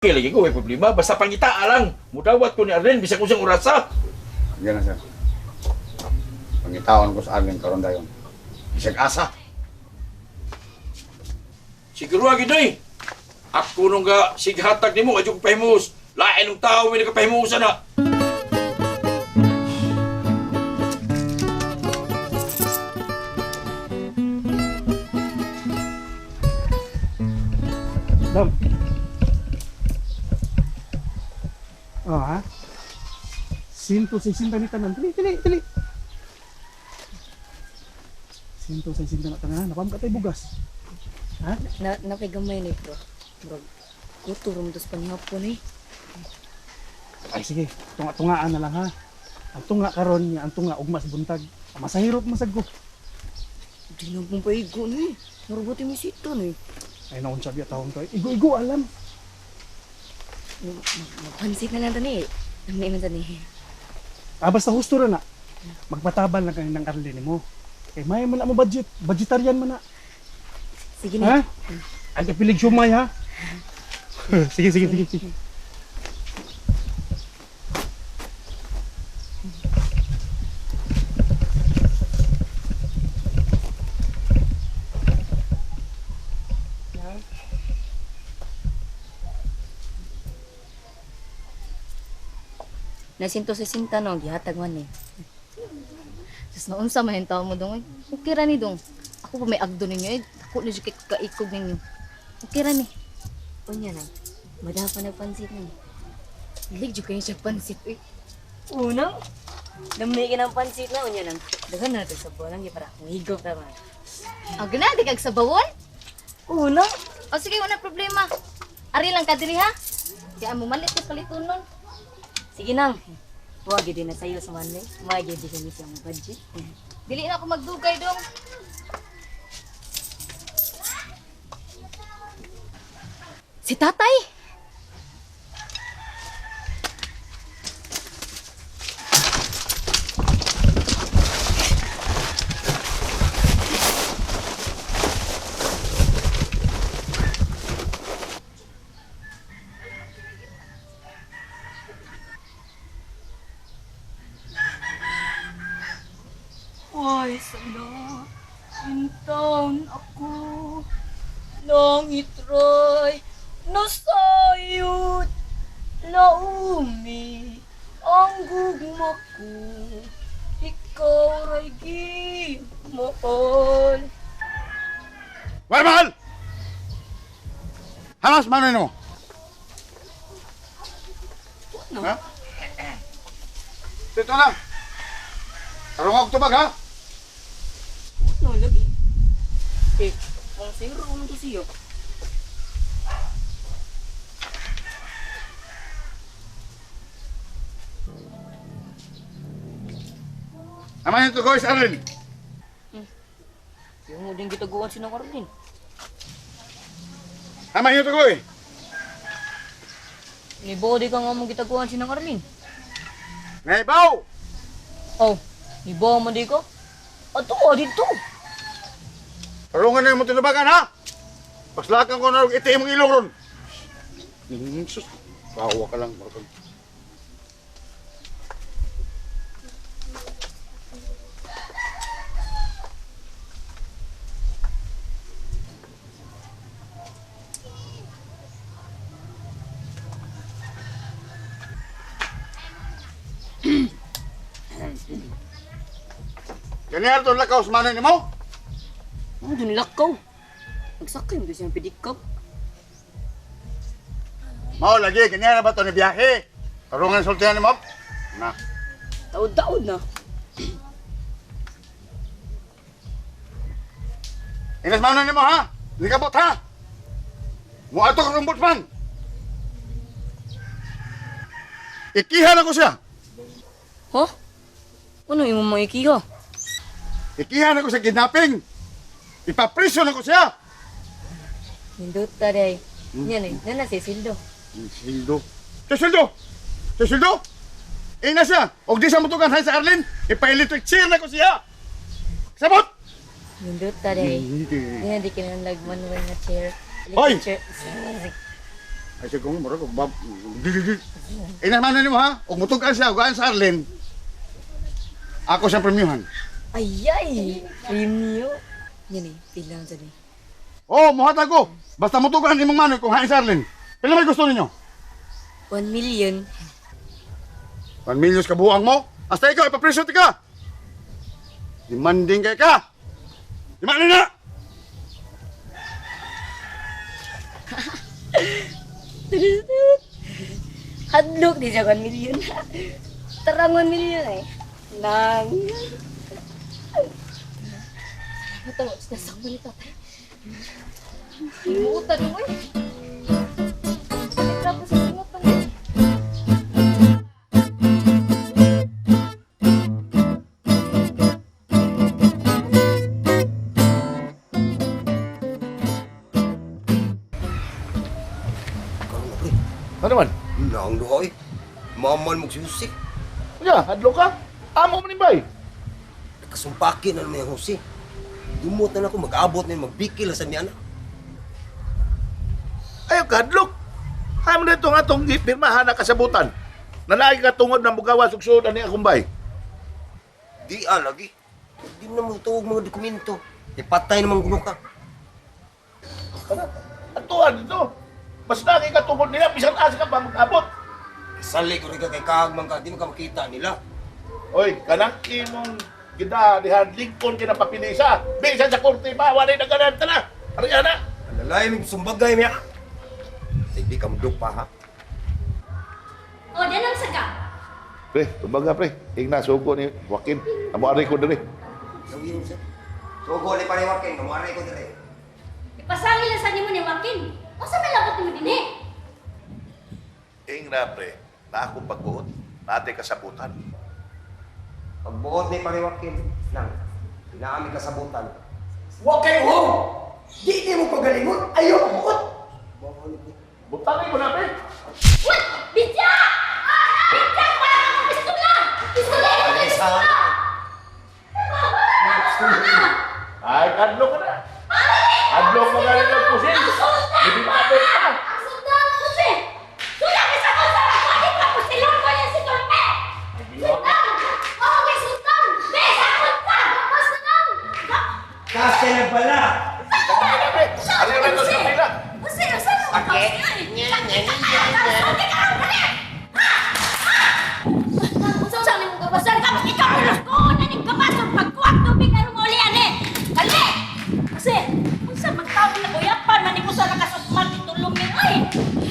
Okay, lagi ko may problema. Basta pangita lang. Mudawat ko ni Arlen, bisa ko siyang urasa. Yan na sir. Pangitawan ko sa Arlen karon dayon. Isag asa. Siguro lagi doy. Ako nung ga sighatag ni mo, adyo ko pahimus. Lain ng tao, may nakapahimusan na. Dam. Oh, ha? 160 ni tanan. Dili. 160 na tanan. Napam ka tay bugas. Ha? Napigamay ni bro. Bro, kuto rum dos panghapon eh. Ay sige, tunga-tungaan na lang ha. Ang tunga karon niya, ang tunga ugmas buntag. Masahirop masag ko. Di na pong paigo na eh. Marubuti mo sito na eh. Ay naon sabi atawon to. Igo alam. Mapansit na lang tani eh. Namni man tani eh. Basta husto ra na. Magpatabal lang kanin ng Arlen mo. Kay may man na mo budget, budgetarian man na. Sige na. Ha? Ang kapilig sumay ha. sige. Na 160 no, gihatag man eh. Tapos naunsa man yung tao mo dong eh. Okay ra ni dong. Ako pa may agdo ninyo eh. Ako na kay kaikog ninyo. Okay ra ni. Unya na. Mada pa nagpansit na. Hilig jud kayo siya pansit eh. Una, dami ka ng pansit na. Unya lang. Dagan na natin sa buwan. Para higop naman. Ang gana, di kag sa bawon? Una. O sige, wala problema. Ari lang ka diri ha. Kaya mo malit na paliton nun. Sige nang. Huwag din na sa'yo sa manay. Huwag din kami siyang budget. Dili na ako magdugay dong. Si tatay! Ay, sana. Intaon ako. Langit ray. Nasayot. Laumi. Ang gugma ko. Ikaw ray gimahal. Wala mahal! Hamas manoy mo. Ano? Ha? Dito lang. Tarong tubag ha. Ano lagi? Eh, ang siro mo to siyo. Naman ito guys, Arlen. Yung mo din gitaguan sinang Arlene. Naman ito guys. Ni body ka nga mong gitaguan sinang Arlene. Naibaw! Oh, iba mo di ko? Ato, dito. Tarungan na yung matinubagan ha. Paslakan ko na iti mong ilong ron. Sus, bawa ka lang. Ganyan ito lakaw sa manay ni mo? Oh, dun lakaw. Nagsakay mo siyang pedikap. Mao lagi, ganyan na ba ito ni biyahe? Tarungan sultihan ni mo? Na. Taod-taod na. Inas manay ni mo ha? Hindi kabot ha? Muato ka rumbot man. Ikihan ako siya. Ha? Ano yung mga ikiha? Ikihan ako sa kidnapping. Ipapriso na ko siya. Hindot ta day. Yan eh, yan na si Sildo. Sildo. Sildo? Ina siya. Og di sa mutugan hay sa Arlen. Ipa-electric chair na ko siya. Sabot! Hindot ta day. Yan di kinang lagman nga chair. Hoy! Chair. Ay siya kung mura ko bab. Ina man nimo ha. Og mutugan siya ugaan sa Arlen. Ako siya premiuhan. Ayay! Premium. Yan eh, pilang dyan eh. Oh, muhatag ko. Basta mutugan imong manoy kung hain sa Arlen. Pila may gusto ninyo? 1 million. 1 million ka buang mo. Hasta ikaw ipapresyo ti ka. Demanding kay ka. Di man na. Hadlok di siya 1 million. Tarang 1 million eh. Nang. Ito, sinasang mo ni tatay. Himutan mo eh. Tapos himutan mo. Ano man? Naang dohoy. Maman mo si Ya, hadlo ka. Amo mo ni bay. Kasumpakin na naman yung Jose. Dumot na ako, mag-abot na yun, magbikil sa niya na. Ayaw ka, hadlok. Ayaw mo na itong atong pirmahan na kasabutan. Nalagi ka tungod ng bugawa suksudan ni akong bay. Di lagi. Di mo naman tuwag mga dokumento. Ipatay naman kuno ka. Ang tuwan dito. Mas lagi ka tungod nila, bisan asa ka pa mag-abot. Sali ko rin ka kay Kagman ka, di mo ka makita nila. Oy, kanang imong kita dihan Lincoln kinapapinisa. Bisan sa korte pa, wala na gananta na. Ariana. Alalay, may sumbagay niya. Hindi ka mudok pa, ha? O, dyan ang saga. Pre, tumbaga pre. Igna, sugo ni Joaquin. Namuari ko dali. Gawin mo siya. So, goli pa rin wakin, mamuaray ko dire. Ipasangil na sa mo ni Joaquin. O, sa malabot mo din eh. Igna, pre. Na akong pagbuot. Nate kasabutan. Pagbuot ni pariwakin, nang, inaami kasabutan. Huwag kayo ho! Di mo pagalingon, ayaw mo buot! Butangin mo na, pre. What? Bitya! Bitya! Wala kang pistola! Pistola! Pistola! Ay, kadlo ka na. Kadlo ka na rin ang pusin. Hindi makapit ka. Ang sundan mo si! Sulang isa ko sa rakwanin ka po silang ko yan si Torpe! Sundan! Oo, may sundan! May sakot ka! Mas na lang! Kasi na pala! Ano yung ito sa kanila? Kasi, saan mo ka? Unsa sa mo kabasar ka mas ikaw ulos ko na ning kabasor pagkuwag tubig aron mo ulian eh. Kali. Kasi unsa magtawag na kuyapan man imo sa nakasukman ditulong ni ay.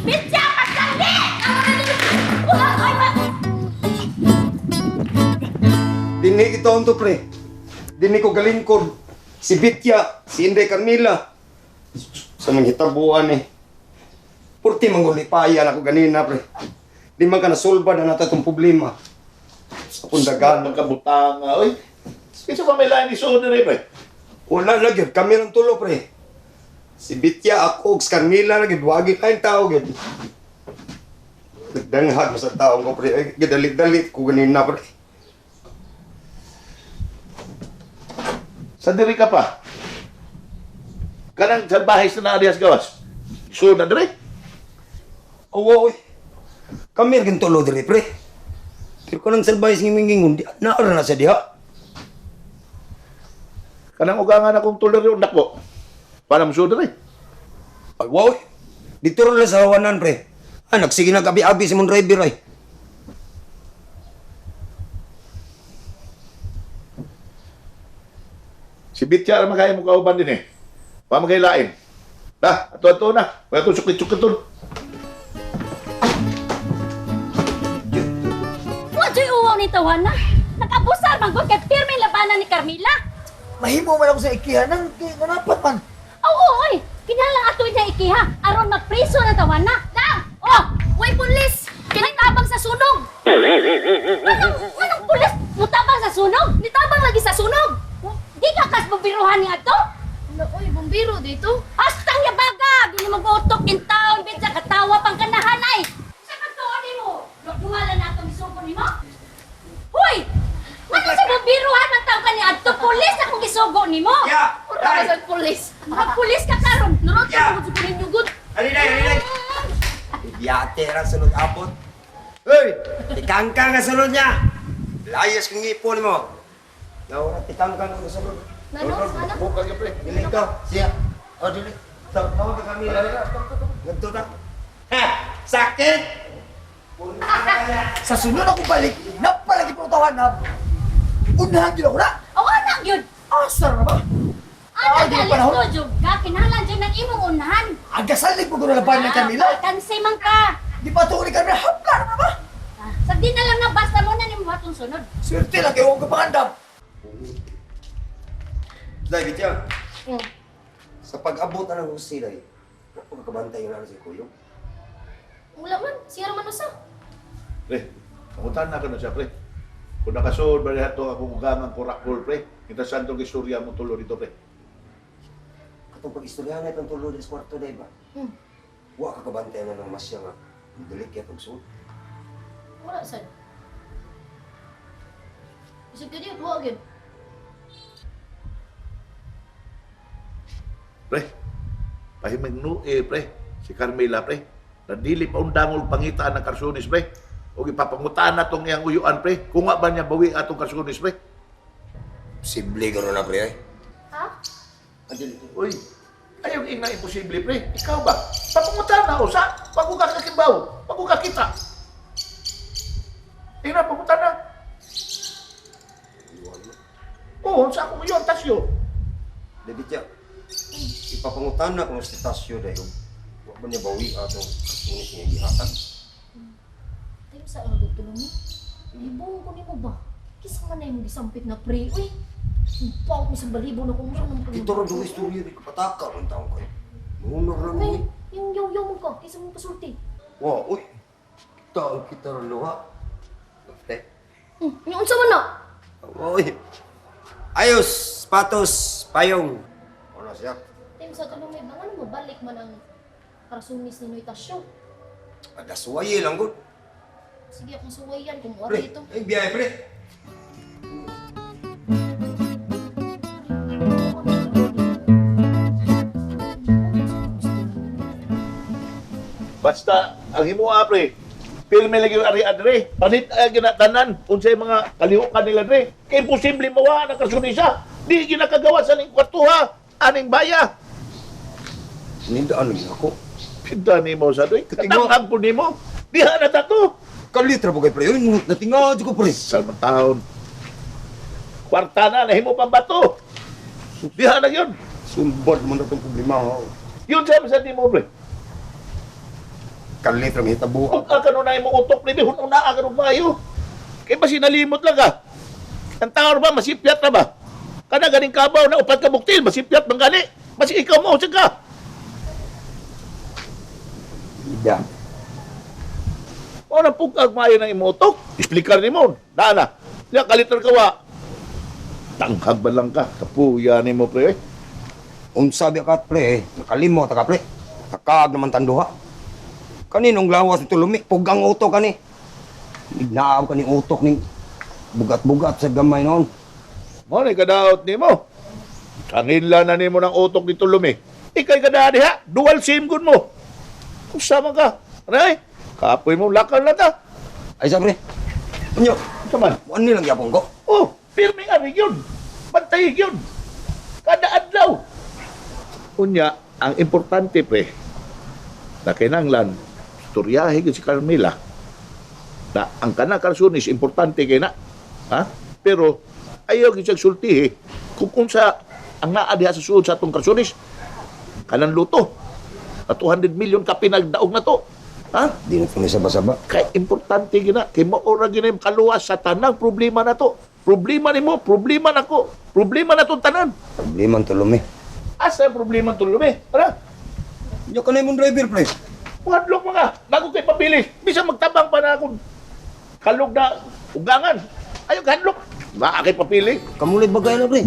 Bitya pasali. Amo na dito. Wala ay ba. Dini ito to, pre. Dini ko galingkod. Si Bitya, si Inday Carmila. Sa manghitabuan eh. Purti manggulipaya na ko ganina, pre. Di man ka nasolba na nato itong problema. Sa pundagan. Magkabutang, oy. Kasi pa may lain isuod na rin, pre. Wala lagi, kami ng tulo, pre. Si Bitya, ako, si Carmila, lagi, wagi tayong tao, gid. Nagdanghag mo sa tao ko, pre. Ay, gidalit-dalit ko ganina, pre. Sa diri ka pa. Kanang salbahay sa naarias gawas. Isuod na diri. Oo, oy. Kami rin tulo diri, pre. Pero kanang salbay sa ngingingon, naara na sa diha. Kanang ugangan akong tuloy rin nako. Para mo suod diri. Ay, wow. Dito rin lang sa hawanan, pre. Ah, nagsige na gabi-abi si mong driver, ay. Si Bitya ang magaya mo kauban din eh. Pamagay lain. Dah, ato-ato na. Wala itong suklit-suklit doon. Wa joy uwaw ni tawana. Nakabusar man gud kay pirmi labanan ni Carmila. Mahimo man ako sa ikiha nang nanapat man. Oo, oy. Kinalang ato niya ikiha aron mapriso na tawana. Lang. Oh, way pulis. Kinitabang sa sunog. Anong pulis? Mutabang sa sunog? Nitabang lagi sa sunog. Di ka kas bumbiruhan ni ato? Oy, bumbiro dito. Astang yabaga, dili mag-utok in town bit sa katawa pang kanahanay. Sa katuon nimo, dungalan na atong isuko nimo. Hoy! Ano sa bumbiruhan man tawag ni adto pulis akong gisugo nimo? Ya! Ura ka sa pulis. Mga pulis ka karon. Nurot ka mo sa ninyo good. Alinay! Patera sunod abot. Hoy! Tikangkang nga sunod niya! Layas kong ngipon mo. Naura, tikangkang nga sunod. Nano? Ano? Bukag yung pre. Dili ka, siya. O, dili. Tawag ka kami. Ganto na. Ha! Sakit! Sa sunod ako balik, napalagi protawan na. Unahan yun ako na. O anak yun! Asar na ba? Anak, di alis panahon. ko, Jug. Kinahanglan dyan ng imong unahan. Agasalig mo ko na laban ng kanila. Kansay man ka. Di pa ito ka na hapla na ba? Sagdi na lang na basta mo na ni mo hatong sunod. Swerte lang kayo ang kapangandam. Dahil bitya, Hmm. sa pag-abot na ng husila eh, kapagkabantay yung nasa si Kuyo. Wala man. Siya raman usa. Pre, pangutan na ka na siya, pre. Kung nakasood ba ito akong ugangang kurakol, pre. Kita saan itong istorya mo tulo dito, pre. Katong pag-istoryahan na itong tulo sa kwarto na iba. Huwag kakabantay na ng masya nga. Dalik kaya pag-suot. Wala sad. Isip ka diyo, huwag yun. Pre, pahimig pre. Si Carmela, pre. Nadili pa undangol pangitaan ng Karsunis, pre. O ipapangutaan na itong iyang uyuan, pre. Kung nga ba niya bawi atong Karsunis, pre. Posible ka na pre eh. Ha? Adili. Uy, ayaw ina imposible, pre. Ikaw ba? Papangutaan na, usa. Bago ka kakimbaw. Bago ka kita. Ina, pangutaan na. Oo, sa akong yun, tasyo. Debitya, ipapangutan na kung sa tasyo dahil huwag ba niya bawi atong kasunis niya gihatan. Tayo sa ano tulong mo? Ibong ko ni mo ba? Kisa man na yung gisampit na pre. Uy! Pao ko sa balibo na kung saan naman Ito rin yung istorya, di ko pataka ang taong kayo. Munor lang Uy! mo Yung yaw-yaw mo ka. Kisa mo pasulti. Wow, uy. Taong kita rin luha. Lafte. Yung unsa man na? Uy. Ayos, patos, payong. Ano siya? Tayo sa tulong may bang ano mabalik man ang karasunis ni Noy Tasyo. Agasuwaye lang ko. Sige akong suwayan kung Pre, wari ito. ay biyahe pre. Basta, ang himuha, pre. Pilme lagi yung ari-adre. Panit ay ginatanan. Unsay mga kalihukan nila, pre. Kaya imposible mawa ng Karsunisa. Di ginakagawa sa ning kwartuha. Aning baya. Nindaan lagi ako. Pinta ni mo sa doy. Katingo. Katangkag po ni mo. Diha na tato. Kalitra po kay pre. Uy, natingad ko pre. Salman taon. Kwarta na, nahimo pang bato. Diha na yun. Sumbod mo na itong problema ho. Yun sabi sa mo, pre. Kalitra may hitabo. Kung ka kanunay mo utok, pre, hununa ka rin mayo. Kaya ba sinalimot lang ka? Ang tao ba, masipyat na ba? Kana ganing kabaw na upat ka buktil, masipyat bang gani? Masi ikaw mo, usag ka. Ida. O na pugkag mayo ng imotok, isplikar ni mo. Daan na. Diya, kalitar ka wa. Tanghag ba lang ka? Kapuya ni mo, pre. Sabi ka pre, nakalimot ka pre. Takag naman tanduha. Kaninong lawas ito lumi, pugang utok kani. Ignaab kani utok ning bugat-bugat sa gamay noon. Mo ni kadaot ni mo. Kangila na ni mo ng utok dito lumi. Ikay kada diha, dual sim gun mo. Kung sama ka, aray, kapoy mo lakal na ta. Ay sa pre. Unyo, Saman, ano nilang yapon ko? oh, pirming ari yun. Bantay yun. Kada adlaw. Unya, ang importante pre, na kinanglan, istoryahe si Carmela, na ang kanang Karsunis, importante kay na. Ha? Pero, ayaw gisag sulti kung sa ang naadiha sa suod sa atong Karsunis, kanang luto. Na 200 million ka pinagdaog na to. Ha? Di na ito saba-saba. Kay importante gina, kay maura gina yung kaluwas sa tanang problema na to. Problema ni mo, problema na ko. Problema na itong tanan. Problema ito lumi. Asa ang problema itong lumi? Ano? Unyo ka na yung driver pre. Hadlok mga, bago kay pabilis. Bisa magtabang pa na akong kalog na ugangan. Ayaw hadlok. Baka kay papili. Kamulit bagay na pre.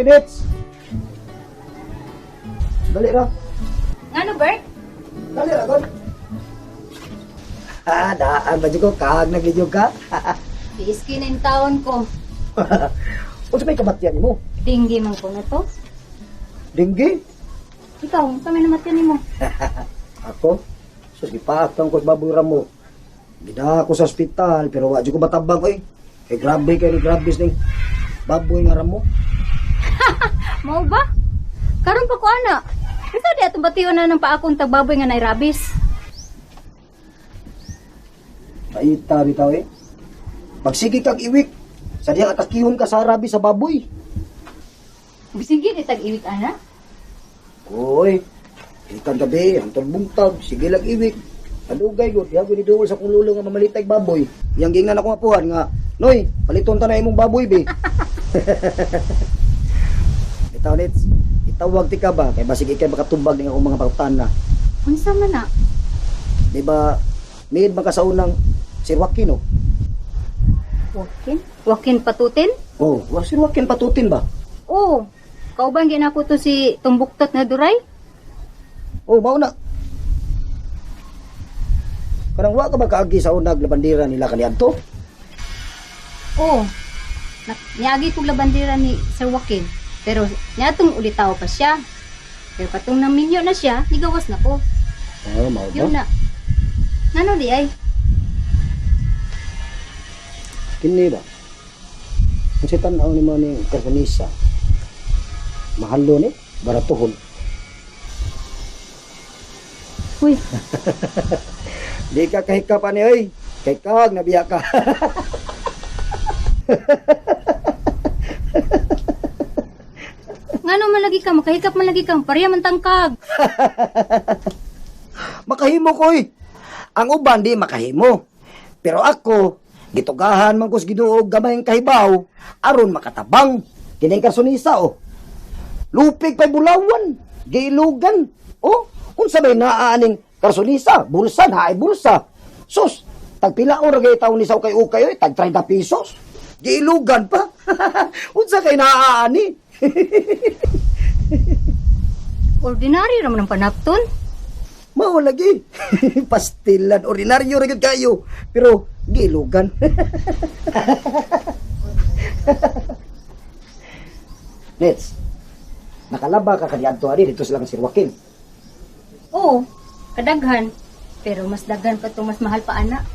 kay Nets. Dali ra. Ano, Bert? Dali ra, God. Daan ba ko? Kag nagidyo ka? Biiski na yung taon ko. Unsa may kamatyan mo? Dinggi man ko na to. Dinggi? Ikaw, kami namatyan mo. Ako? So, ipatang ko baboy ra mo. Gida ako sa ospital, pero wa ko matabang oy. Kay grabe kay grabis ning baboy nga ra mo. Mau ba? Karon pa ko ana. Ito di atong batiyon na ng paakong tagbaboy nga nay rabis. Paita bitaw eh. Pagsige kag iwik, sa diyang atakihon ka sa rabi sa baboy. Bisigi di tag-iwit ana. Oy, ikan gabi, ang buntag, sige lang iwik. Adugay gud, yago ni duol sa kululo nga mamalitay baboy. Yang gingnan ako apuhan nga, Noy, paliton ta na imong baboy be. Bitaw nits, itawag ti ka ba kay basig ikay makatubag ning akong mga pangutana. Unsa man na? Di ba mid man ka sa unang Sir Joaquin, oh? Wakin? Wakin patutin? Oh, wa Sir Joaquin patutin ba? Oo. Kauban ginako to si tumbuktot na duray? Oh, mao na. Kanang wa ka ba kaagi sa unag labandira nila kaniadto? Oo. Niagi kong labandira ni Sir Joaquin. Pero niatong ulitaw pa siya. Pero patong naminyo na siya, nigawas na ko. Oh, mao ba? Yun na. Nano di ay? Kini ba? Kung si tanaw ni mo ni Karsanisa, mahalo ni, baratuhon. Uy, Di ka kahika pa ni, oy. Kay kag, nabiya ka. ngano man lagi ka? Makahikap man lagi kang pareha man tangkag. Makahimo ko, oy. Ang uban di makahimo. Pero ako, gitugahan man ko sa Ginoo gamay ang kahibaw, aron makatabang. Kining Karsanisa, oh. Lupig pa'y bulawan, giilugan. Oh, unsa may naaaning Karsanisa, bulsa na ay bulsa. Sus, tagpila o ragay taon ni sa ukay-ukay, tag 30 pesos. Giilugan pa. Unsa kay naaani? Ordinary raman ang panapton. Mao lagi. Pastilan, ordinaryo ra gyud kayo, pero giilugan. Nets, nakalaba ka kaniadto ani dito sila Sir Joaquin. Oo, kadaghan. Pero mas daghan pa to mas mahal pa ana.